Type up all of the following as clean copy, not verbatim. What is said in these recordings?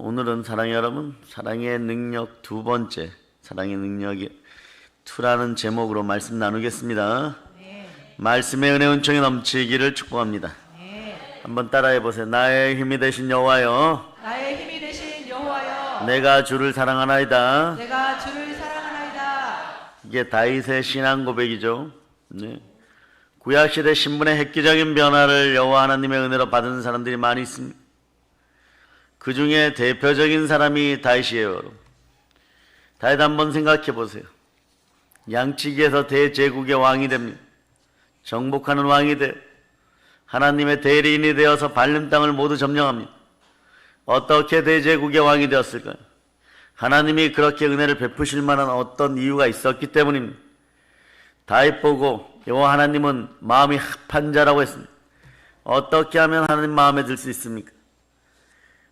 오늘은 사랑의 여러분, 사랑의 능력 두 번째, 사랑의 능력이 투라는 제목으로 말씀 나누겠습니다. 말씀의 은혜 은총이 넘치기를 축복합니다. 한번 따라해 보세요. 나의 힘이 되신 여호와여, 나의 힘이 되신 여호와여, 내가 주를 사랑하나이다. 내가 주를 사랑하나이다. 이게 다윗의 신앙 고백이죠. 네. 구약시대 신분의 획기적인 변화를 여호와 하나님의 은혜로 받은 사람들이 많이 있습니다. 그 중에 대표적인 사람이 다윗이에요. 여러분. 다윗 한번 생각해 보세요. 양치기에서 대제국의 왕이 됩니다. 정복하는 왕이 돼 하나님의 대리인이 되어서 발림 땅을 모두 점령합니다. 어떻게 대제국의 왕이 되었을까요? 하나님이 그렇게 은혜를 베푸실 만한 어떤 이유가 있었기 때문입니다. 다윗 보고 여호와 하나님은 마음이 합한 자라고 했습니다. 어떻게 하면 하나님 마음에 들 수 있습니까?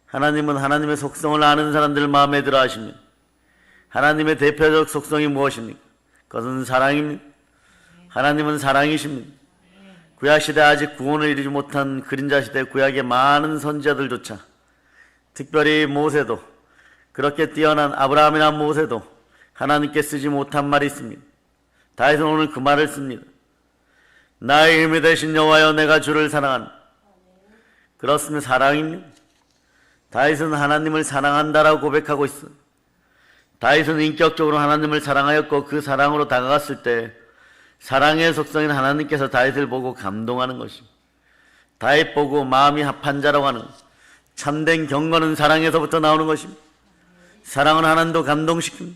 하나님은 하나님의 속성을 아는 사람들을 마음에 들어 하십니다. 하나님의 대표적 속성이 무엇입니까? 그것은 사랑입니다. 하나님은 사랑이십니다. 구약시대 아직 구원을 이루지 못한 그림자시대 구약의 많은 선지자들조차, 특별히 모세도, 그렇게 뛰어난 아브라함이나 모세도 하나님께 쓰지 못한 말이 있습니다. 다윗은 오늘 그 말을 씁니다. 나의 힘이 되신 여호와여, 내가 주를 사랑한다. 그렇습니다. 사랑입니다. 다윗은 하나님을 사랑한다라고 고백하고 있어요. 다윗은 인격적으로 하나님을 사랑하였고 그 사랑으로 다가갔을 때 사랑의 속성인 하나님께서 다윗을 보고 감동하는 것입니다. 다윗 보고 마음이 합한 자라고 하는, 참된 경건은 사랑에서부터 나오는 것입니다. 사랑은 하나님도 감동시킵니다.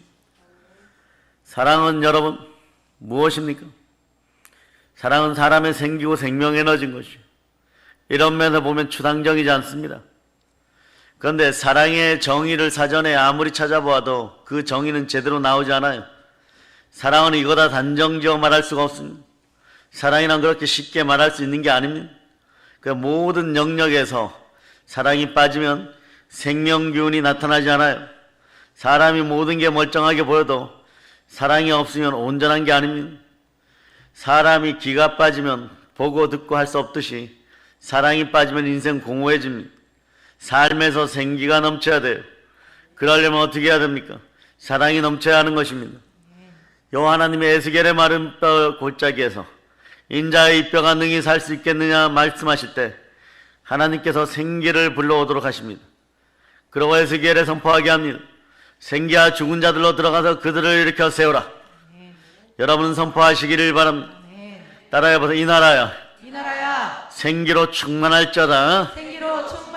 사랑은 여러분 무엇입니까? 사랑은 사람의 생기고 생명 에너지인 것이에요. 이런 면에서 보면 추상적이지 않습니다. 그런데 사랑의 정의를 사전에 아무리 찾아보아도 그 정의는 제대로 나오지 않아요. 사랑은 이거다 단정지어 말할 수가 없습니다. 사랑이란 그렇게 쉽게 말할 수 있는 게 아닙니다. 그 모든 영역에서 사랑이 빠지면 생명 기운이 나타나지 않아요. 사람이 모든 게 멀쩡하게 보여도 사랑이 없으면 온전한 게 아닙니다. 사람이 기가 빠지면 보고 듣고 할 수 없듯이 사랑이 빠지면 인생 공허해집니다. 삶에서 생기가 넘쳐야 돼요. 그러려면 어떻게 해야 됩니까? 사랑이 넘쳐야 하는 것입니다. 여호와 하나님의 에스겔의 마른 뼈 골짜기에서 인자의 이 뼈가 능히 살 수 있겠느냐 말씀하실 때 하나님께서 생기를 불러오도록 하십니다. 그러고 에스겔에 선포하게 합니다. 생기와 죽은 자들로 들어가서 그들을 일으켜 세우라. 여러분은 선포하시기를 바랍니다. 따라해보세요. 이 나라야, 이 나라야, 생기로 충만할지어다. 생기로 충만할지어다.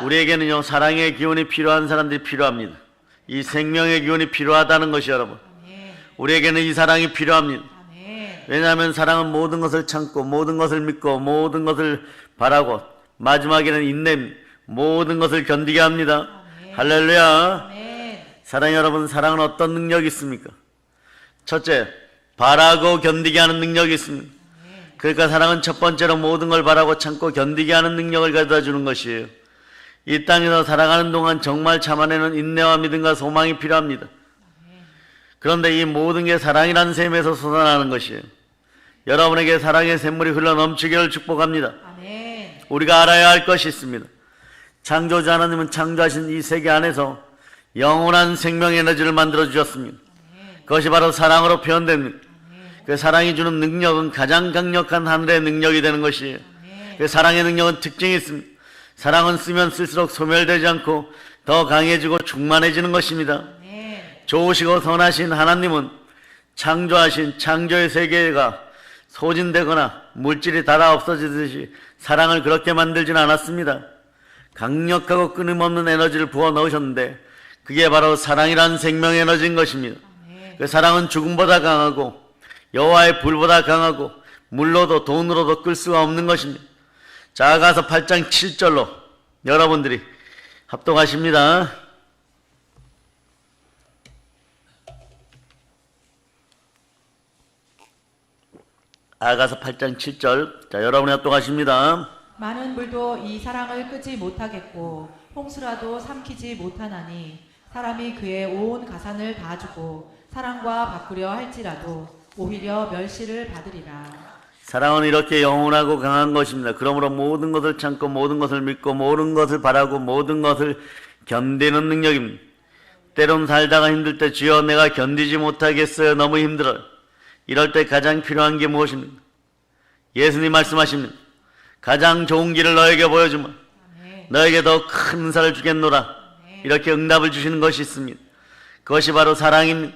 우리에게는요, 사랑의 기운이 필요한 사람들이 필요합니다. 이 생명의 기운이 필요하다는 것이 여러분, 우리에게는 이 사랑이 필요합니다. 왜냐하면 사랑은 모든 것을 참고 모든 것을 믿고 모든 것을 바라고 마지막에는 인내입니다. 모든 것을 견디게 합니다. 할렐루야. 사랑 여러분, 사랑은 어떤 능력이 있습니까? 첫째, 바라고 견디게 하는 능력이 있습니다. 그러니까 사랑은 첫 번째로 모든 걸 바라고 참고 견디게 하는 능력을 가져다 주는 것이에요. 이 땅에서 살아가는 동안 정말 참아내는 인내와 믿음과 소망이 필요합니다. 그런데 이 모든 게 사랑이라는 셈에서 솟아나는 것이에요. 여러분에게 사랑의 샘물이 흘러 넘치기를 축복합니다. 우리가 알아야 할 것이 있습니다. 창조주 하나님은 창조하신 이 세계 안에서 영원한 생명 에너지를 만들어 주셨습니다. 그것이 바로 사랑으로 표현됩니다. 그 사랑이 주는 능력은 가장 강력한 하늘의 능력이 되는 것이에요. 그 사랑의 능력은 특징이 있습니다. 사랑은 쓰면 쓸수록 소멸되지 않고 더 강해지고 충만해지는 것입니다. 좋으시고 선하신 하나님은 창조하신 창조의 세계가 소진되거나 물질이 닳아 없어지듯이 사랑을 그렇게 만들지는 않았습니다. 강력하고 끊임없는 에너지를 부어 넣으셨는데 그게 바로 사랑이란 생명 에너지인 것입니다. 그 사랑은 죽음보다 강하고 여호와의 불보다 강하고 물로도 돈으로도 끌 수가 없는 것입니다. 자, 가서 8장 7절로 여러분들이 합독하십니다. 아가서 8장 7절. 자, 여러분이 합독하십니다. 많은 물도 이 사랑을 끄지 못하겠고 홍수라도 삼키지 못하나니 사람이 그의 온 가산을 다 주고 사랑과 바꾸려 할지라도 오히려 멸시를 받으리라. 사랑은 이렇게 영원하고 강한 것입니다. 그러므로 모든 것을 참고 모든 것을 믿고 모든 것을 바라고 모든 것을 견디는 능력입니다. 때론 살다가 힘들 때 주여 내가 견디지 못하겠어요. 너무 힘들어요. 이럴 때 가장 필요한 게 무엇입니까? 예수님 말씀하십니다. 가장 좋은 길을 너에게 보여주마. 너에게 더 큰 은사를 주겠노라. 이렇게 응답을 주시는 것이 있습니다. 그것이 바로 사랑입니다.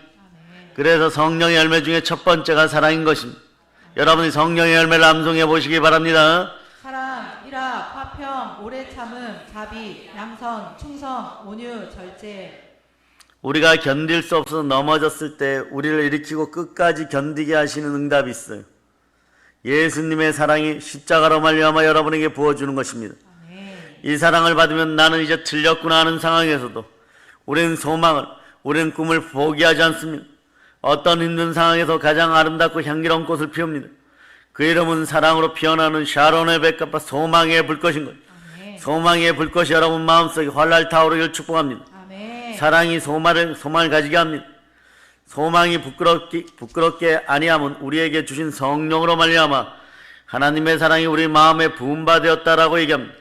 그래서 성령의 열매 중에 첫 번째가 사랑인 것입니다. 여러분이 성령의 열매를 암송해 보시기 바랍니다. 사랑, 희락, 화평, 오래 참음, 자비, 양선, 충성, 온유, 절제. 우리가 견딜 수 없어서 넘어졌을 때 우리를 일으키고 끝까지 견디게 하시는 응답이 있어요. 예수님의 사랑이 십자가로 말미암아 여러분에게 부어주는 것입니다. 이 사랑을 받으면 나는 이제 틀렸구나 하는 상황에서도 우리는 소망을, 우리는 꿈을 포기하지 않습니다. 어떤 힘든 상황에서 가장 아름답고 향기로운 꽃을 피웁니다. 그 이름은 사랑으로 피어나는 샤론의 백합과 소망의 불꽃인 거예요. 소망의 불꽃이 여러분 마음속에 활활 타오르기를 축복합니다. 사랑이 소망을 가지게 합니다. 소망이 부끄럽게 아니하면 우리에게 주신 성령으로 말미암아 하나님의 사랑이 우리 마음에 부음바 되었다라고 얘기합니다.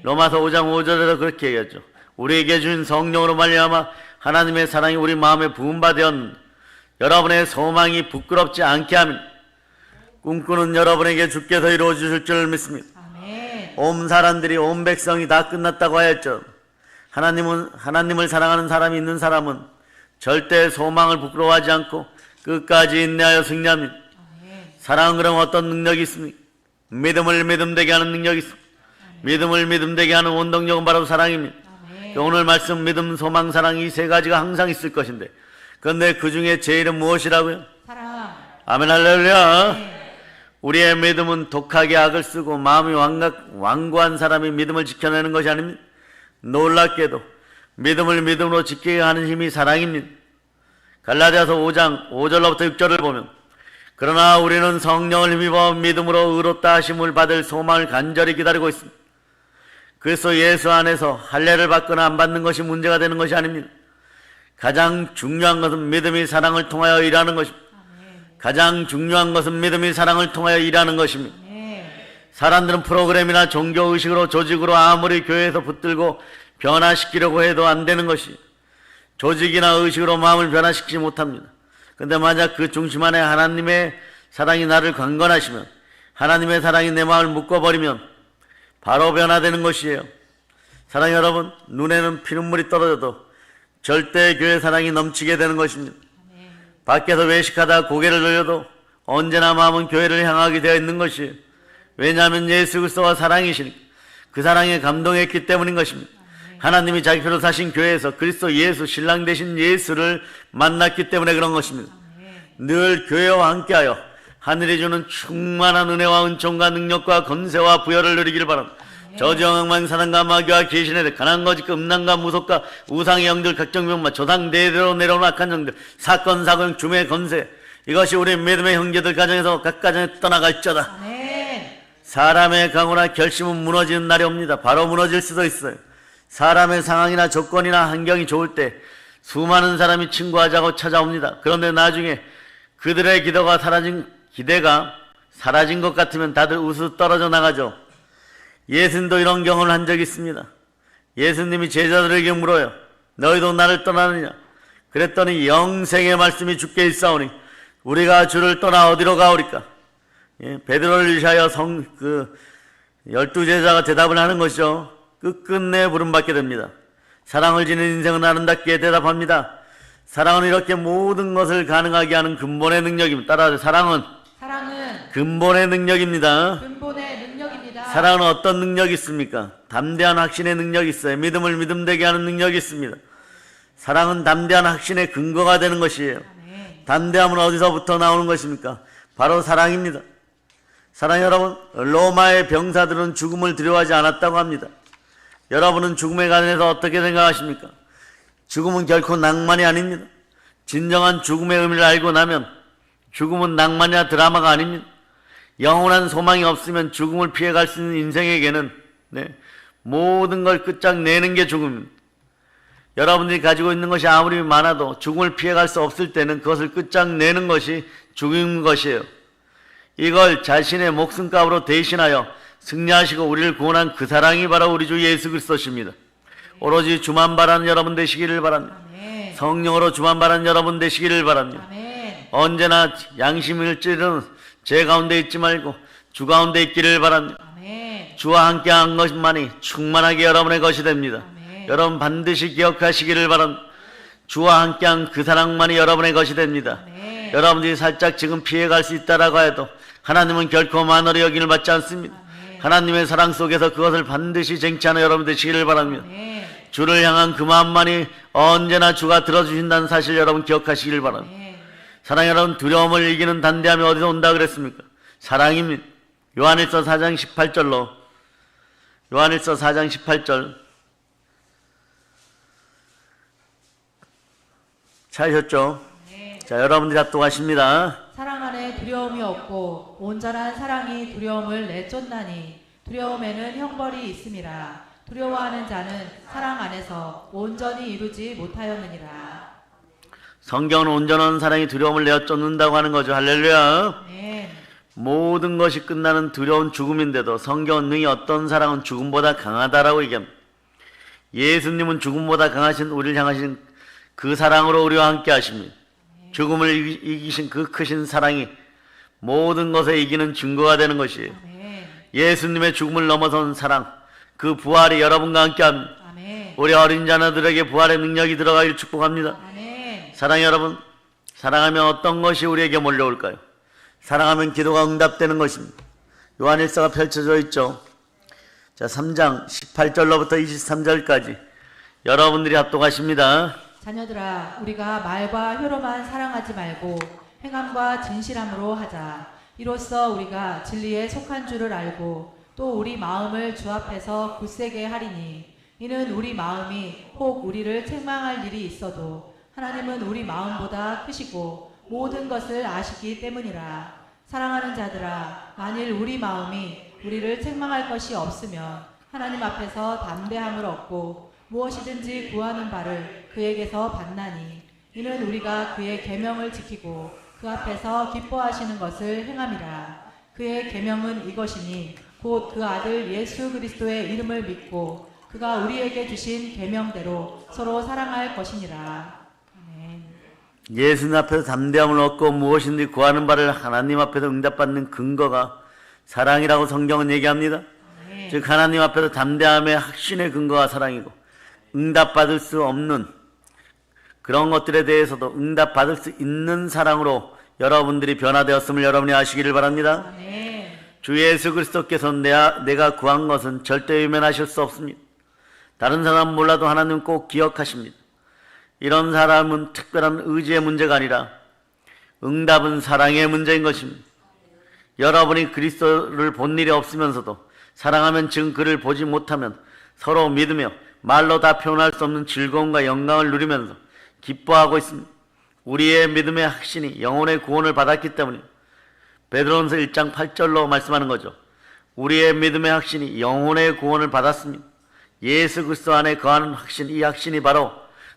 로마서 5장 5절에서 그렇게 얘기했죠. 우리에게 주신 성령으로 말미암아 하나님의 사랑이 우리 마음에 부음바 되었는데 여러분의 소망이 부끄럽지 않게 합니다. 꿈꾸는 여러분에게 주께서 이루어 주실 줄 믿습니다. 온 사람들이 온 백성이 다 끝났다고 하였죠. 하나님을 사랑하는 사람이 있는 사람은 절대 소망을 부끄러워하지 않고 끝까지 인내하여 승리합니다. 사랑은 그럼 어떤 능력이 있습니까? 믿음을 믿음되게 하는 능력이 있습니다. 믿음을 믿음되게 하는 원동력은 바로 사랑입니다. 오늘 말씀 믿음, 소망, 사랑 이 세 가지가 항상 있을 것인데 그런데 그 중에 제일은 무엇이라고요? 사랑. 아멘 할렐루야. 우리의 믿음은 독하게 악을 쓰고 마음이 완고한 사람이 믿음을 지켜내는 것이 아닙니다. 놀랍게도 믿음을 믿음으로 지키게 하는 힘이 사랑입니다. 갈라디아서 5장 5절로부터 6절을 보면 그러나 우리는 성령을 힘입어 믿음으로 의롭다 하심을 받을 소망을 간절히 기다리고 있습니다. 그래서 예수 안에서 할례를 받거나 안 받는 것이 문제가 되는 것이 아닙니다. 가장 중요한 것은 믿음이 사랑을 통하여 일하는 것입니다. 가장 중요한 것은 믿음이 사랑을 통하여 일하는 것입니다. 사람들은 프로그램이나 종교의식으로 조직으로 아무리 교회에서 붙들고 변화시키려고 해도 안 되는 것이 조직이나 의식으로 마음을 변화시키지 못합니다. 그런데 만약 그 중심 안에 하나님의 사랑이 나를 강건하시면 하나님의 사랑이 내 마음을 묶어버리면 바로 변화되는 것이에요. 사랑 여러분, 눈에는 피눈물이 떨어져도 절대 교회 사랑이 넘치게 되는 것입니다. 밖에서 외식하다 고개를 돌려도 언제나 마음은 교회를 향하게 되어 있는 것이에요. 왜냐하면 예수 그리스도가 사랑이시니까 그 사랑에 감동했기 때문인 것입니다. 하나님이 자기 피로 사신 교회에서 그리스도 예수, 신랑 되신 예수를 만났기 때문에 그런 것입니다. 늘 교회와 함께하여 하늘이 주는 충만한 은혜와 은총과 능력과 권세와 부여를 누리기를 바랍니다. 저지영망 사단과 마귀와 귀신의 가난 거짓과 음란과 무속과 우상의 영들 각종 병마 조상 대대로 내려오는 악한 영들 사건 사고형 주의 권세 이것이 우리 믿음의 형제들 가정에서 각 가정에 떠나갈지어다. 사람의 강호나 결심은 무너지는 날이 옵니다. 바로 무너질 수도 있어요. 사람의 상황이나 조건이나 환경이 좋을 때 수많은 사람이 친구하자고 찾아옵니다. 그런데 나중에 그들의 기대가 사라진 것 같으면 다들 우수 떨어져 나가죠. 예수님도 이런 경험을 한 적이 있습니다. 예수님이 제자들에게 물어요. 너희도 나를 떠나느냐? 그랬더니 영생의 말씀이 주께 있사오니 우리가 주를 떠나 어디로 가오리까? 베드로를 위하여 12제자가 대답을 하는 것이죠. 끝끝내 부름받게 됩니다. 사랑을 지닌 인생은 아름답게 대답합니다. 사랑은 이렇게 모든 것을 가능하게 하는 근본의 능력입니다. 따라하세요. 사랑은 근본의 능력입니다. 사랑은 어떤 능력이 있습니까? 담대한 확신의 능력이 있어요. 믿음을 믿음되게 하는 능력이 있습니다. 사랑은 담대한 확신의 근거가 되는 것이에요. 담대함은 어디서부터 나오는 것입니까? 바로 사랑입니다. 사랑 여러분, 로마의 병사들은 죽음을 두려워하지 않았다고 합니다. 여러분은 죽음에 관해서 어떻게 생각하십니까? 죽음은 결코 낭만이 아닙니다. 진정한 죽음의 의미를 알고 나면 죽음은 낭만이나 드라마가 아닙니다. 영원한 소망이 없으면 죽음을 피해갈 수 있는 인생에게는 모든 걸 끝장내는 게 죽음입니다. 여러분들이 가지고 있는 것이 아무리 많아도 죽음을 피해갈 수 없을 때는 그것을 끝장내는 것이 죽음인 것이에요. 이걸 자신의 목숨값으로 대신하여 승리하시고 우리를 구원한 그 사랑이 바로 우리 주 예수 그리스도십니다. 오로지 주만 바라는 여러분 되시기를 바랍니다. 아멘. 성령으로 주만 바라는 여러분 되시기를 바랍니다. 아멘. 언제나 양심을 찌르는 제 가운데 있지 말고 주 가운데 있기를 바랍니다. 아멘. 주와 함께한 것만이 충만하게 여러분의 것이 됩니다. 아멘. 여러분 반드시 기억하시기를 바랍니다. 주와 함께한 그 사랑만이 여러분의 것이 됩니다. 아멘. 여러분들이 살짝 지금 피해갈 수 있다라고 해도 하나님은 결코 만월의 여김을 받지 않습니다. 아멘. 하나님의 사랑 속에서 그것을 반드시 쟁취하는 여러분 되시기를 바랍니다. 아멘. 주를 향한 그 마음만이 언제나 주가 들어주신다는 사실 여러분 기억하시길 바랍니다. 아멘. 사랑 여러분, 두려움을 이기는 단대함이 어디서 온다 그랬습니까? 사랑입니다. 요한일서 4장 18절로 요한일서 4장 18절 찾으셨죠? 네. 자, 여러분들이 합독하십니다. 사랑 안에 두려움이 없고 온전한 사랑이 두려움을 내쫓나니 두려움에는 형벌이 있음이라. 두려워하는 자는 사랑 안에서 온전히 이루지 못하였느니라. 성경은 온전한 사랑이 두려움을 내쫓는다고 하는 거죠. 할렐루야. 네. 모든 것이 끝나는 두려운 죽음인데도 성경은 능히 어떤 사랑은 죽음보다 강하다라고 얘기합니다. 예수님은 죽음보다 강하신 우리를 향하신 그 사랑으로 우리와 함께 하십니다. 죽음을 이기신 그 크신 사랑이 모든 것에 이기는 증거가 되는 것이에요. 아멘. 예수님의 죽음을 넘어선 사랑, 그 부활이 여러분과 함께 합니다. 아멘. 우리 어린 자녀들에게 부활의 능력이 들어가길 축복합니다. 아멘. 사랑 여러분, 사랑하면 어떤 것이 우리에게 몰려올까요? 사랑하면 기도가 응답되는 것입니다. 요한일서가 펼쳐져 있죠. 자, 3장 18절로부터 23절까지 여러분들이 합독하십니다. 자녀들아, 우리가 말과 혀로만 사랑하지 말고 행함과 진실함으로 하자. 이로써 우리가 진리에 속한 줄을 알고 또 우리 마음을 주 앞에서 굳세게 하리니 이는 우리 마음이 혹 우리를 책망할 일이 있어도 하나님은 우리 마음보다 크시고 모든 것을 아시기 때문이라. 사랑하는 자들아, 만일 우리 마음이 우리를 책망할 것이 없으면 하나님 앞에서 담대함을 얻고 무엇이든지 구하는 바를 그에게서 받나니 이는 우리가 그의 계명을 지키고 그 앞에서 기뻐하시는 것을 행함이라. 그의 계명은 이것이니 곧 그 아들 예수 그리스도의 이름을 믿고 그가 우리에게 주신 계명대로 서로 사랑할 것이니라. 아멘. 예수님 앞에서 담대함을 얻고 무엇인지 구하는 바를 하나님 앞에서 응답받는 근거가 사랑이라고 성경은 얘기합니다. 아멘. 즉 하나님 앞에서 담대함의 확신의 근거가 사랑이고 응답받을 수 없는 그런 것들에 대해서도 응답받을 수 있는 사랑으로 여러분들이 변화되었음을 여러분이 아시기를 바랍니다. 아멘. 주 예수 그리스도께서 내가 구한 것은 절대 외면하실 수 없습니다. 다른 사람은 몰라도 하나님은 꼭 기억하십니다. 이런 사람은 특별한 의지의 문제가 아니라 응답은 사랑의 문제인 것입니다. 여러분이 그리스도를 본 일이 없으면서도 사랑하면 지금 그를 보지 못하면 서로 믿으며 말로 다 표현할 수 없는 즐거움과 영광을 누리면서 기뻐하고 있습니다. 우리의 믿음의 확신이 영혼의 구원을 받았기 때문에 베드로전서 1장 8절로 말씀하는 거죠. 우리의 믿음의 확신이 영혼의 구원을 받았습니다. 예수 그리스도 안에 거하는 확신, 이 확신이 바로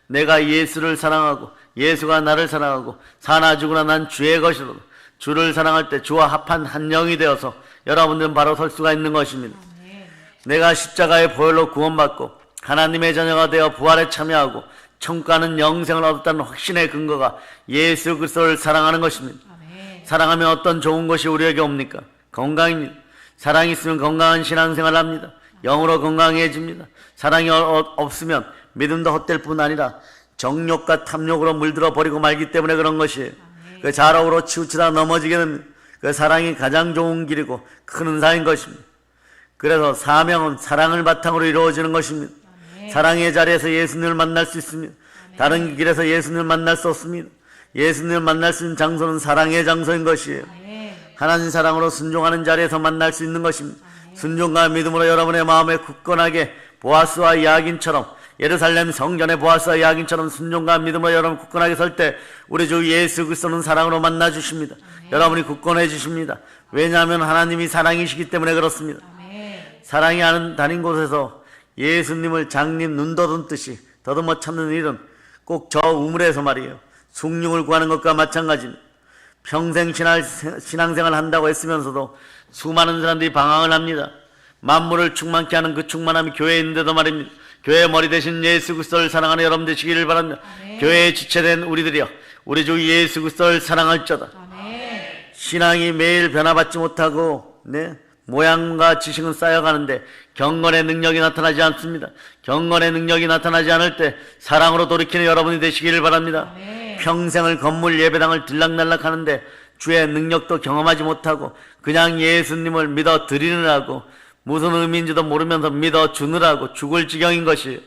내가 예수를 사랑하고 예수가 나를 사랑하고 사나 죽으나 난 주의 것이로다. 주를 사랑할 때 주와 합한 한 영이 되어서 여러분들은 바로 설 수가 있는 것입니다. 아멘. 내가 십자가의 보혈로 구원받고 하나님의 자녀가 되어 부활에 참여하고 천국 가는 영생을 얻었다는 확신의 근거가 예수 그리스도를 사랑하는 것입니다. 아멘. 사랑하면 어떤 좋은 것이 우리에게 옵니까? 건강입니다. 사랑이 있으면 건강한 신앙생활을 합니다. 영으로 건강해집니다. 사랑이 없으면 믿음도 헛될 뿐 아니라 정욕과 탐욕으로 물들어 버리고 말기 때문에 그런 것이에요. 그 자락으로 치우치다 넘어지게 됩니다. 그 사랑이 가장 좋은 길이고 큰 은사인 것입니다. 그래서 사명은 사랑을 바탕으로 이루어지는 것입니다. 사랑의 자리에서 예수님을 만날 수 있습니다. 다른 길에서 예수님을 만날 수 없습니다. 예수님을 만날 수 있는 장소는 사랑의 장소인 것이에요. 하나님 사랑으로 순종하는 자리에서 만날 수 있는 것입니다. 순종과 믿음으로 여러분의 마음에 굳건하게 보아스와 야긴처럼 예루살렘 성전의 보아스와 야긴처럼 순종과 믿음으로 여러분 굳건하게 설 때 우리 주 예수 그리스도는 사랑으로 만나 주십니다. 여러분이 굳건해 주십니다. 왜냐하면 하나님이 사랑이시기 때문에 그렇습니다. 사랑이 다닌 곳에서 예수님을 장님 눈 더듬듯이 더듬어 찾는 일은 꼭 저 우물에서 말이에요. 숭늉을 구하는 것과 마찬가지입니다. 평생 신앙생활 한다고 했으면서도 수많은 사람들이 방황을 합니다. 만물을 충만케 하는 그 충만함이 교회에 있는데도 말입니다. 교회의 머리 대신 예수 그리스도를 사랑하는 여러분 되시기를 바랍니다. 아멘. 교회에 지체된 우리들이여 우리 주 예수 그리스도를 사랑할지어다. 아멘. 신앙이 매일 변화받지 못하고 모양과 지식은 쌓여가는데 경건의 능력이 나타나지 않습니다. 경건의 능력이 나타나지 않을 때 사랑으로 돌이키는 여러분이 되시기를 바랍니다. 아멘. 평생을 건물 예배당을 들락날락 하는데 주의 능력도 경험하지 못하고 그냥 예수님을 믿어 드리느라고 무슨 의미인지도 모르면서 믿어 주느라고 죽을 지경인 것이에요.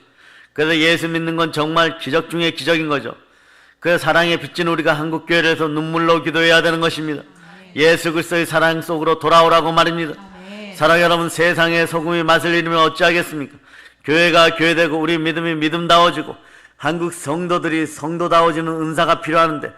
그래서 예수 믿는 건 정말 기적 중에 기적인 거죠. 그 사랑에 빚진 우리가 한국교회에서 눈물로 기도해야 되는 것입니다. 예수 그리스도의 사랑 속으로 돌아오라고 말입니다. 아멘. 사랑 여러분, 세상의 소금이 맛을 잃으면 어찌하겠습니까? 교회가 교회되고 우리 믿음이 믿음다워지고 한국 성도들이 성도다워지는 은사가 필요하는데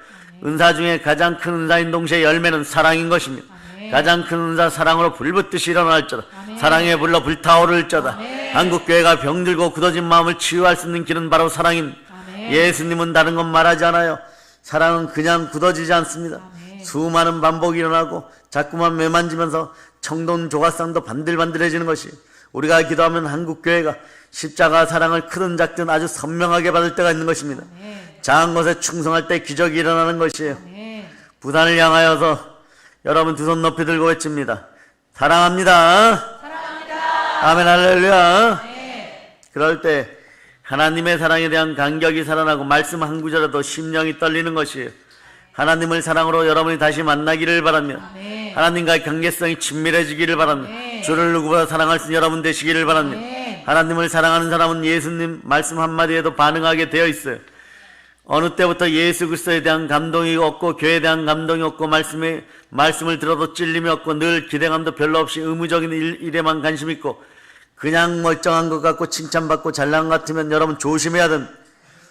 은사 중에 가장 큰 은사인 동시에 열매는 사랑인 것입니다. 아멘. 가장 큰 은사 사랑으로 불붙듯이 일어날지어다. 아멘. 사랑에 불러 불타오를지어다. 아멘. 한국교회가 병들고 굳어진 마음을 치유할 수 있는 길은 바로 사랑입니다. 아멘. 예수님은 다른 건 말하지 않아요. 사랑은 그냥 굳어지지 않습니다. 아멘. 수많은 반복이 일어나고 자꾸만 매만지면서 청동 조각상도 반들반들해지는 것이 우리가 기도하면 한국교회가 십자가 사랑을 크든 작든 아주 선명하게 받을 때가 있는 것입니다. 아멘. 작은 것에 충성할 때 기적이 일어나는 것이에요. 아멘. 부산을 향하여서 여러분 두 손 높이 들고 외칩니다. 사랑합니다. 사랑합니다. 아멘 할렐루야. 아멘. 그럴 때 하나님의 사랑에 대한 감격이 살아나고 말씀 한 구절에도 심령이 떨리는 것이에요. 하나님을 사랑으로 여러분이 다시 만나기를 바랍니다. 아멘. 하나님과의 관계성이 친밀해지기를 바랍니다. 아멘. 주를 누구보다 사랑할 수 있는 여러분 되시기를 바랍니다. 아멘. 하나님을 사랑하는 사람은 예수님 말씀 한마디에도 반응하게 되어 있어요. 어느 때부터 예수 그리스도에 대한 감동이 없고 교회에 대한 감동이 없고 말씀을 들어도 찔림이 없고 늘 기대감도 별로 없이 의무적인 일에만 관심 있고 그냥 멀쩡한 것 같고 칭찬받고 잘난 것 같으면 여러분 조심해야 됩니다.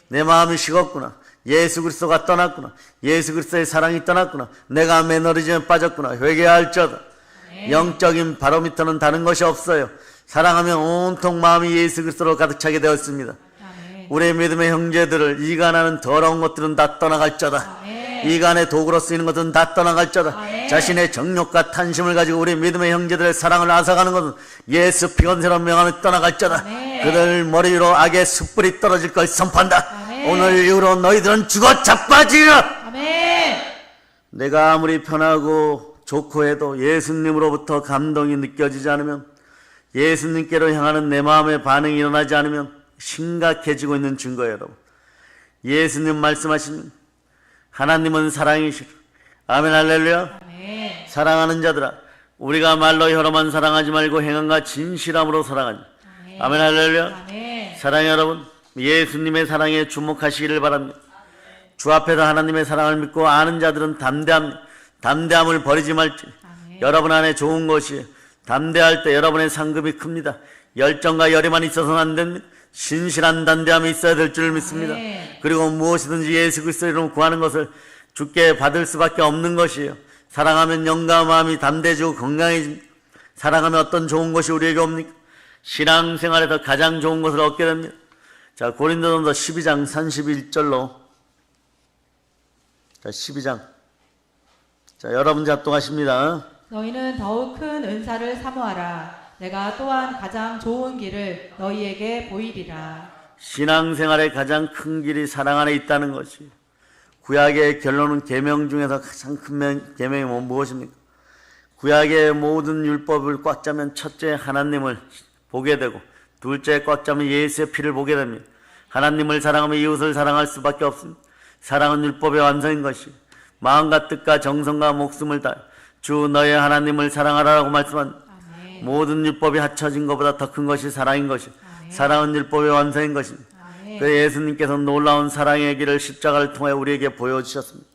내 마음이 식었구나. 예수 그리스도가 떠났구나. 예수 그리스도의 사랑이 떠났구나. 내가 매너리즘에 빠졌구나. 회개할지어다. 영적인 바로미터는 다른 것이 없어요. 사랑하면 온통 마음이 예수 그리스도로 가득 차게 되었습니다. 아멘. 우리의 믿음의 형제들을 이간하는 더러운 것들은 다 떠나갈지어다. 아멘. 이간의 도구로 쓰이는 것은 다 떠나갈지어다. 아멘. 자신의 정욕과 탄심을 가지고 우리 믿음의 형제들의 사랑을 앗아가는 것은 예수 피건세로 명함을 떠나갈지어다. 아멘. 그들 머리 위로 악의 숯불이 떨어질 걸 선포한다. 아멘. 오늘 이후로 너희들은 죽어 자빠지리라. 아멘. 내가 아무리 편하고 좋고 해도 예수님으로부터 감동이 느껴지지 않으면 예수님께로 향하는 내 마음의 반응이 일어나지 않으면 심각해지고 있는 증거예요. 여러분, 예수님 말씀하신 하나님은 사랑이시라. 아멘 할렐루야. 아멘. 사랑하는 자들아, 우리가 말로 혀로만 사랑하지 말고 행함과 진실함으로 사랑하자. 아멘. 아멘 할렐루야. 아멘. 사랑해 여러분, 예수님의 사랑에 주목하시기를 바랍니다. 주 앞에서 하나님의 사랑을 믿고 아는 자들은 담대함을 버리지 말지. 아멘. 여러분 안에 좋은 것이 담대할 때 여러분의 상급이 큽니다. 열정과 열의만 있어서는 안 됩니다. 신실한 담대함이 있어야 될 줄 믿습니다. 아멘. 그리고 무엇이든지 예수 그리스도 이름으로 구하는 것을 주께 받을 수밖에 없는 것이에요. 사랑하면 영과 마음이 담대해지고 건강해집니다. 사랑하면 어떤 좋은 것이 우리에게 옵니까? 신앙생활에서 가장 좋은 것을 얻게 됩니다. 자, 고린도전서 12장 31절로 12장. 자, 여러분 작동하십니다. 너희는 더욱 큰 은사를 사모하라. 내가 또한 가장 좋은 길을 너희에게 보이리라. 신앙생활의 가장 큰 길이 사랑 안에 있다는 것이 구약의 결론은 계명 중에서 가장 큰 계명이 무엇입니까? 구약의 모든 율법을 꽉 짜면 첫째 하나님을 보게 되고 둘째 꽉 짜면 예수의 피를 보게 됩니다. 하나님을 사랑하면 이웃을 사랑할 수밖에 없습니다. 사랑은 율법의 완성인 것이 마음과 뜻과 정성과 목숨을 다해 주 너의 하나님을 사랑하라고 말씀한 아멘. 모든 율법이 합쳐진 것보다 더 큰 것이 사랑인 것이 아멘. 사랑은 율법의 완성인 것입니다. 아멘. 그 예수님께서 놀라운 사랑의 길을 십자가를 통해 우리에게 보여주셨습니다.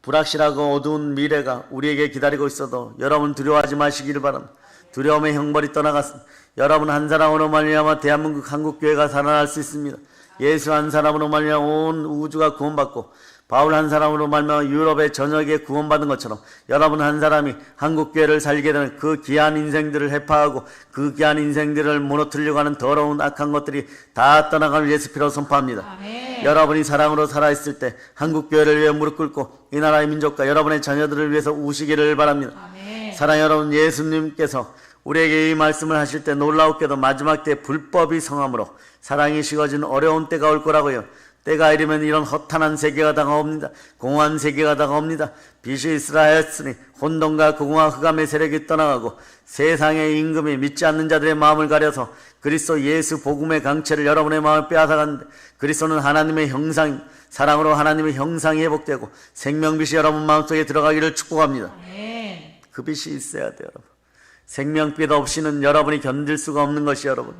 불확실하고 어두운 미래가 우리에게 기다리고 있어도 여러분 두려워하지 마시기를 바랍니다. 두려움의 형벌이 떠나갔습니다. 여러분 한 사람으로 말미암아 대한민국 한국교회가 살아날 수 있습니다. 예수 한 사람으로 말미암아 온 우주가 구원받고 바울 한 사람으로 말미암아 유럽의 전역에 구원받은 것처럼 여러분 한 사람이 한국교회를 살게 되는 그 귀한 인생들을 해파하고 그 귀한 인생들을 무너뜨리려고 하는 더러운 악한 것들이 다 떠나가는 예수 피로 선포합니다. 아멘. 여러분이 사랑으로 살아있을 때 한국교회를 위해 무릎 꿇고 이 나라의 민족과 여러분의 자녀들을 위해서 우시기를 바랍니다. 사랑 여러분, 예수님께서 우리에게 이 말씀을 하실 때 놀라웠게도 마지막 때 불법이 성함으로 사랑이 식어지는 어려운 때가 올 거라고요. 때가 이르면 이런 허탄한 세계가 다가옵니다. 공허한 세계가 다가옵니다. 빛이 있으라 하였으니 혼돈과 공허와 흑암의 세력이 떠나가고 세상의 임금이 믿지 않는 자들의 마음을 가려서 그리스도 예수 복음의 강체를 여러분의 마음을 빼앗아가는데, 그리스도는 하나님의 형상, 사랑으로 하나님의 형상이 회복되고 생명빛이 여러분 마음속에 들어가기를 축복합니다. 그 빛이 있어야 돼요, 여러분. 생명빛 없이는 여러분이 견딜 수가 없는 것이 여러분.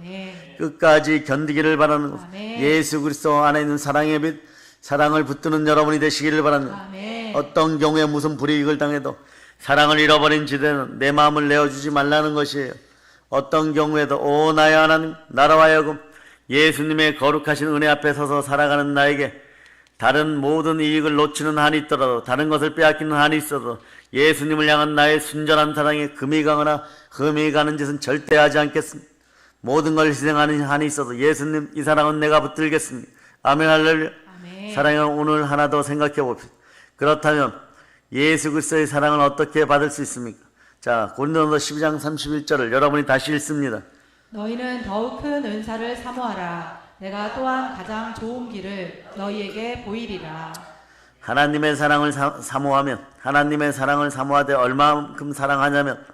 끝까지 견디기를 바라는 것. 예수 그리스도 안에 있는 사랑의 빛, 사랑을 붙드는 여러분이 되시기를 바랍니다. 어떤 경우에 무슨 불이익을 당해도 사랑을 잃어버린 지대는 내 마음을 내어주지 말라는 것이에요. 어떤 경우에도 오 나의 하나님, 나로 하여금 예수님의 거룩하신 은혜 앞에 서서 살아가는 나에게 다른 모든 이익을 놓치는 한이 있더라도, 다른 것을 빼앗기는 한이 있어도 예수님을 향한 나의 순전한 사랑에 금이 가거나 흠이 가는 짓은 절대 하지 않겠습니다. 모든 걸 희생하는 한이 있어도 예수님 이 사랑은 내가 붙들겠습니다. 아멘, 할렐루야. 사랑을 오늘 하나 더 생각해 봅시다. 그렇다면 예수 그리스도의 사랑을 어떻게 받을 수 있습니까? 자, 고린도서 12장 31절을 여러분이 다시 읽습니다. 너희는 더욱 큰 은사를 사모하라. 내가 또한 가장 좋은 길을 너희에게 보이리라. 하나님의 사랑을 사모하면, 하나님의 사랑을 사모하되 얼마만큼 사랑하냐면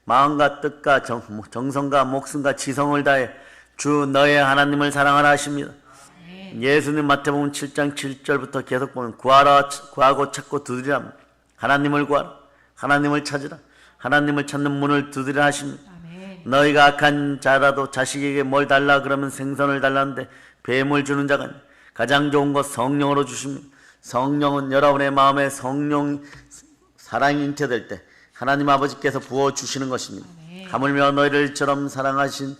마음과 뜻과 정성과 목숨과 지성을 다해 주 너의 하나님을 사랑하라 하십니다. 예수님 마태복음 7장 7절부터 계속 보면 구하고 찾고 두드리라. 하나님을 구하라, 하나님을 찾으라, 하나님을 찾는 문을 두드리라 하십니다. 너희가 악한 자라도 자식에게 뭘 달라 그러면 생선을 달라는데 뱀을 주는 자가 아니라 가장 좋은 것 성령으로 주십니다. 성령은 여러분의 마음에 성령 사랑이 잉태될 때 하나님 아버지께서 부어주시는 것입니다. 하물며 너희들처럼 사랑하신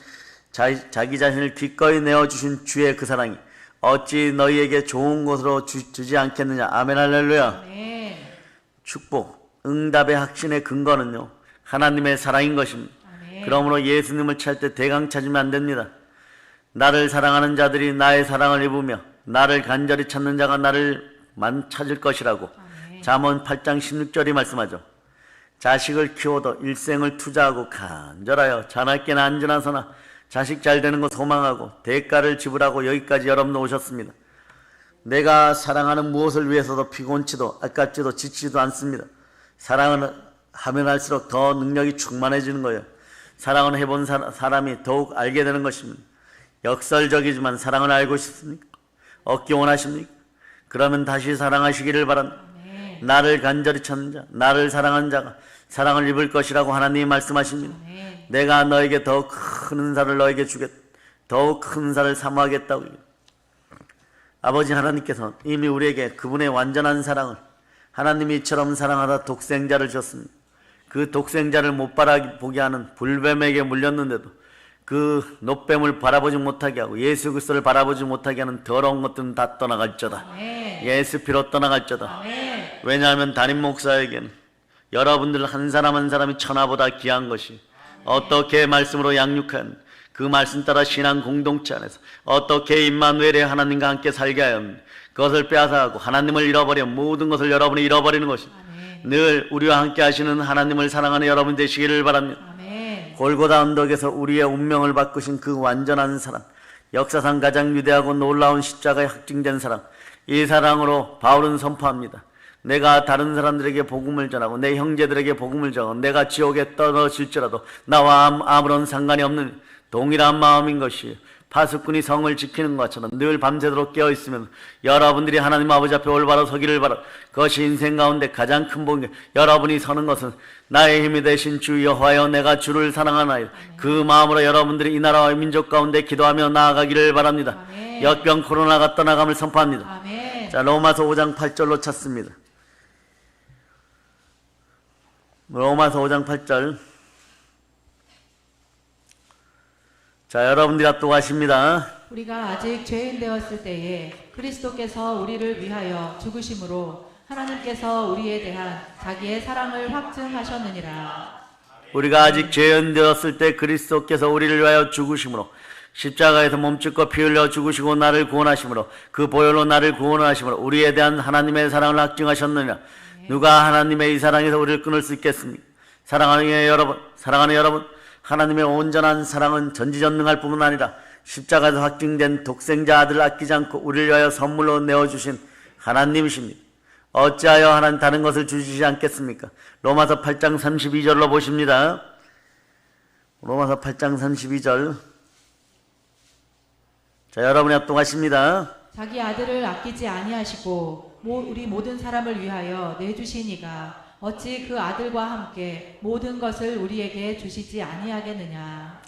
자기 자신을 기꺼이 내어주신 주의 그 사랑이 어찌 너희에게 좋은 것으로 주지 않겠느냐. 아멘, 할렐루야. 축복, 응답의 확신의 근거는요, 하나님의 사랑인 것입니다. 그러므로 예수님을 찾을 때 대강 찾으면 안 됩니다. 나를 사랑하는 자들이 나의 사랑을 입으며 나를 간절히 찾는 자가 나를 찾을 것이라고 잠언 8장 16절이 말씀하죠. 자식을 키워도 일생을 투자하고 간절하여 자나깨나 안전하서나 자식 잘 되는 거 소망하고 대가를 지불하고 여기까지 여러분 오셨습니다. 내가 사랑하는 무엇을 위해서도 피곤치도 아깝지도 지치지도 않습니다. 사랑을 하면 할수록 더 능력이 충만해지는 거예요. 사랑을 해본 사람이 더욱 알게 되는 것입니다. 역설적이지만 사랑을 알고 싶습니까? 얻기 원하십니까? 그러면 다시 사랑하시기를 바랍니다. 나를 간절히 찾는 자, 나를 사랑하는 자가 사랑을 입을 것이라고 하나님이 말씀하십니다. 내가 너에게 더 큰 은사를 너에게 주겠다. 더욱 큰 은사를 사모하겠다고. 아버지 하나님께서 이미 우리에게 그분의 완전한 사랑을, 하나님이 이처럼 사랑하다 독생자를 주셨습니다. 그 독생자를 못 바라보게 하는 불뱀에게 물렸는데도 그 노뱀을 바라보지 못하게 하고 예수 그리스도를 바라보지 못하게 하는 더러운 것들은 다 떠나갈저다. 예수 피로 떠나갈저다. 왜냐하면 담임 목사에게는 여러분들 한 사람 한 사람이 천하보다 귀한 것이, 어떻게 말씀으로 양육한 그 말씀 따라 신앙 공동체 안에서 어떻게 임마누엘의 하나님과 함께 살게 하였는지 그것을 빼앗아가고 하나님을 잃어버려 모든 것을 여러분이 잃어버리는 것입니다. 늘 우리와 함께 하시는 하나님을 사랑하는 여러분 되시기를 바랍니다. 골고다 언덕에서 우리의 운명을 바꾸신 그 완전한 사랑, 역사상 가장 위대하고 놀라운 십자가에 확증된 사랑, 이 사랑으로 바울은 선포합니다. 내가 다른 사람들에게 복음을 전하고 내 형제들에게 복음을 전하고 내가 지옥에 떨어질지라도 나와 아무런 상관이 없는 동일한 마음인 것이에요. 파수꾼이 성을 지키는 것처럼 늘 밤새도록 깨어있으면 여러분들이 하나님 아버지 앞에 올바로 서기를 바라. 그것이 인생 가운데 가장 큰 복이, 여러분이 서는 것은 나의 힘이 되신 주 여호와여 내가 주를 사랑하나이다. 그 마음으로 여러분들이 이 나라와 민족 가운데 기도하며 나아가기를 바랍니다. 역병 코로나가 떠나감을 선포합니다. 자, 로마서 5장 8절로 찾습니다. 로마서 5장 8절. 자, 여러분들이 압도하십니다. 우리가 아직 죄인 되었을 때에 그리스도께서 우리를 위하여 죽으심으로 하나님께서 우리에 대한 자기의 사랑을 확증하셨느니라. 우리가 아직 죄인 되었을 때 그리스도께서 우리를 위하여 죽으심으로 십자가에서 몸짓고 피 흘려 죽으시고 나를 구원하심으로 그 보혈로 나를 구원하심으로 우리에 대한 하나님의 사랑을 확증하셨느냐. 누가 하나님의 이 사랑에서 우리를 끊을 수 있겠습니까? 사랑하는 여러분, 하나님의 온전한 사랑은 전지전능할 뿐만 아니라 십자가에서 확증된 독생자 아들을 아끼지 않고 우리를 위하여 선물로 내어주신 하나님이십니다. 어찌하여 하나님 다른 것을 주시지 않겠습니까? 로마서 8장 32절로 보십니다. 로마서 8장 32절. 자, 여러분이 합동하십니다. 자기 아들을 아끼지 아니하시고 우리 모든 사람을 위하여 내주시니가 어찌 그 아들과 함께 모든 것을 우리에게 주시지 아니하겠느냐.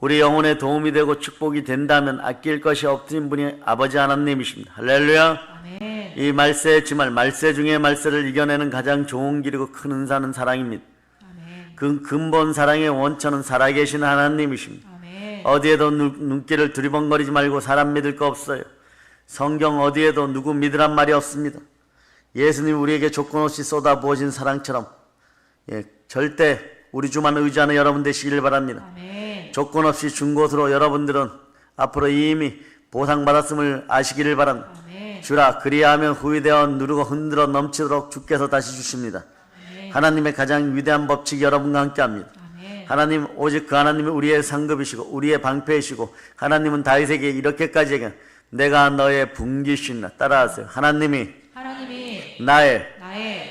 우리 영혼에 도움이 되고 축복이 된다면 아낄 것이 없으신 분이 아버지 하나님이십니다. 할렐루야. 아멘. 이 말세의 지말, 말세 중에 말세를 이겨내는 가장 좋은 길이고 큰 은사는 사랑입니다. 아멘. 그 근본 사랑의 원천은 살아계신 하나님이십니다. 아멘. 어디에도 눈길을 두리번거리지 말고 사람 믿을 거 없어요. 성경 어디에도 누구 믿으란 말이 없습니다. 예수님 우리에게 조건 없이 쏟아부어진 사랑처럼 절대 우리 주만 의지하는 여러분 되시기를 바랍니다. 아멘. 조건 없이 준 것으로 여러분들은 앞으로 이미 보상받았음을 아시기를 바랍니다. 아멘. 주라 그리하면 후이되어 누르고 흔들어 넘치도록 주께서 다시 주십니다. 아멘. 하나님의 가장 위대한 법칙이 여러분과 함께합니다. 아멘. 하나님 오직 그 하나님은 우리의 상급이시고 우리의 방패이시고 하나님은 다윗에게 이렇게까지 얘기한 내가 너의 분기시나 따라하세요. 하나님이 나의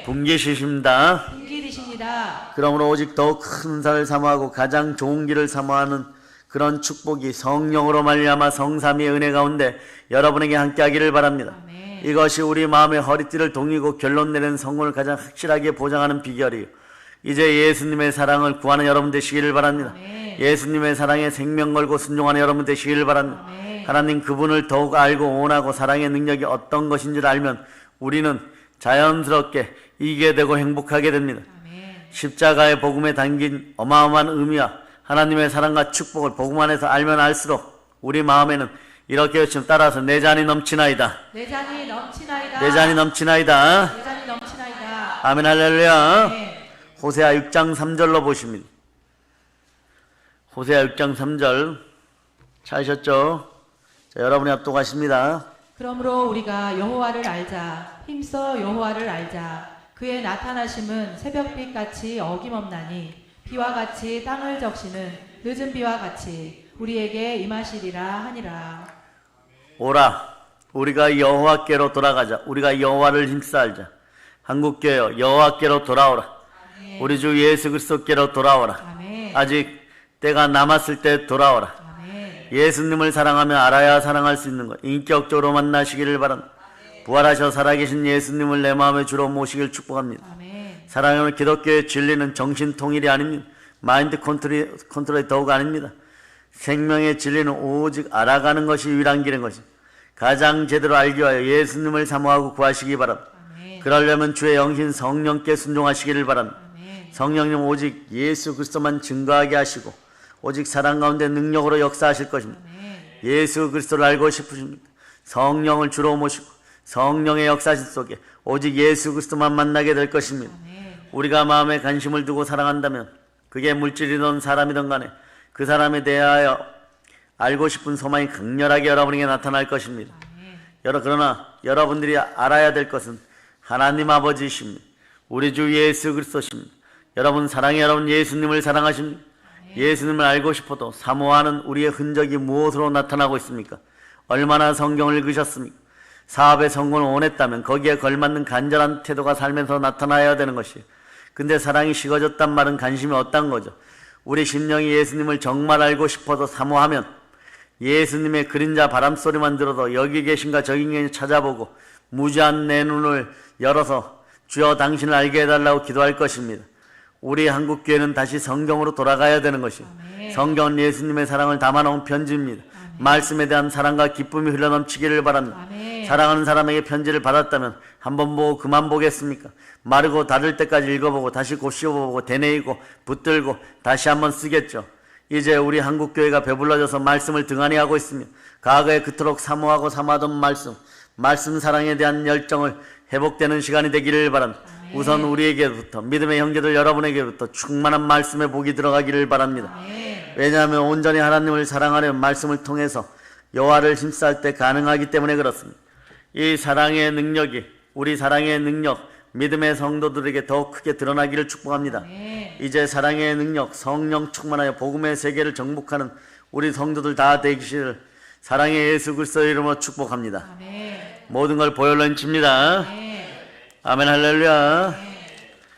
분기시십니다. 분기이십니다. 그러므로 오직 더욱 큰 은사를 사모하고 가장 좋은 길을 사모하는 그런 축복이 성령으로 말미암아 성삼위의 은혜 가운데 여러분에게 함께하기를 바랍니다. 아멘. 이것이 우리 마음의 허리띠를 동이고 결론 내리는 성공을 가장 확실하게 보장하는 비결이에요. 이제 예수님의 사랑을 구하는 여러분 되시기를 바랍니다. 아멘. 예수님의 사랑에 생명 걸고 순종하는 여러분 되시기를 바랍니다. 아멘. 하나님 그분을 더욱 알고 원하고 사랑의 능력이 어떤 것인 줄 알면 우리는 자연스럽게 이기게 되고 행복하게 됩니다. 아멘. 십자가의 복음에 담긴 어마어마한 의미와 하나님의 사랑과 축복을 복음 안에서 알면 알수록 우리 마음에는 이렇게 외치면 따라서 내 잔이 넘치나이다. 내 잔이 넘치나이다. 내 잔이 넘치나이다. 내 잔이 넘치나이다. 아멘 할렐루야. 아멘. 호세아 6장 3절로 보십니다. 호세아 6장 3절 찾으셨죠? 자, 여러분이 합독하십니다. 그러므로 우리가 여호와를 알자. 힘써 여호와를 알자. 그의 나타나심은 새벽빛 같이 어김없나니 비와 같이 땅을 적시는 늦은 비와 같이 우리에게 임하시리라 하니라. 오라 우리가 여호와께로 돌아가자. 우리가 여호와를 힘써 알자. 한국교회여 여호와께로 돌아오라. 아멘. 우리 주 예수 그리스도께로 돌아오라. 아멘. 아직 때가 남았을 때 돌아오라. 아멘. 예수님을 사랑하며 알아야 사랑할 수 있는 것 인격적으로 만나시기를 바랍니다. 부활하셔 살아계신 예수님을 내 마음의 주로 모시길 축복합니다. 아멘. 사랑하는 기독교의 진리는 정신 통일이 아닙니다. 마인드 컨트롤이 더욱 아닙니다. 생명의 진리는 오직 알아가는 것이 유일한 길인 것입니다. 가장 제대로 알기 위하여 예수님을 사모하고 구하시기 바랍니다. 아멘. 그러려면 주의 영신 성령께 순종하시기를 바랍니다. 아멘. 성령님 오직 예수 그리스도만 증거하게 하시고 오직 사랑 가운데 능력으로 역사하실 것입니다. 아멘. 예수 그리스도를 알고 싶으십니까? 성령을 주로 모시고 성령의 역사실 속에 오직 예수 그리스도만 만나게 될 것입니다. 아멘. 우리가 마음에 관심을 두고 사랑한다면 그게 물질이든 사람이든 간에 그 사람에 대하여 알고 싶은 소망이 강렬하게 여러분에게 나타날 것입니다. 아멘. 그러나 여러분들이 알아야 될 것은 하나님 아버지이십니다. 우리 주 예수 그리스도십니다. 여러분 사랑해 여러분 예수님을 사랑하십니다. 예수님을 알고 싶어도 사모하는 우리의 흔적이 무엇으로 나타나고 있습니까? 얼마나 성경을 읽으셨습니까? 사업의 성공을 원했다면 거기에 걸맞는 간절한 태도가 삶에서 나타나야 되는 것이에요. 근데 사랑이 식어졌단 말은 관심이 없다는 거죠. 우리 심령이 예수님을 정말 알고 싶어서 사모하면 예수님의 그림자 바람소리만 들어도 여기 계신가 저기 계신가 찾아보고 무지한 내 눈을 열어서 주여 당신을 알게 해달라고 기도할 것입니다. 우리 한국교회는 다시 성경으로 돌아가야 되는 것이에요. 아멘. 성경은 예수님의 사랑을 담아놓은 편지입니다. 아멘. 말씀에 대한 사랑과 기쁨이 흘러넘치기를 바랍니다. 아멘. 사랑하는 사람에게 편지를 받았다면 한번 보고 그만 보겠습니까? 마르고 닳을 때까지 읽어보고 다시 곧 씌워보고 되뇌이고 붙들고 다시 한번 쓰겠죠. 이제 우리 한국교회가 배불러져서 말씀을 등한히 하고 있으며 과거에 그토록 사모하고 사모하던 말씀 사랑에 대한 열정을 회복되는 시간이 되기를 바랍니다. 아멘. 우선 우리에게부터 믿음의 형제들 여러분에게부터 충만한 말씀의 복이 들어가기를 바랍니다. 아멘. 왜냐하면 온전히 하나님을 사랑하려는 말씀을 통해서 여호와를 힘쓸 때 가능하기 때문에 그렇습니다. 이 사랑의 능력이 우리 사랑의 능력 믿음의 성도들에게 더 크게 드러나기를 축복합니다. 이제 사랑의 능력 성령 충만하여 복음의 세계를 정복하는 우리 성도들 다 되기를 사랑의 예수 그리스도의 이름으로 축복합니다. 모든 걸 보혈로 힘칩니다. 아멘 할렐루야.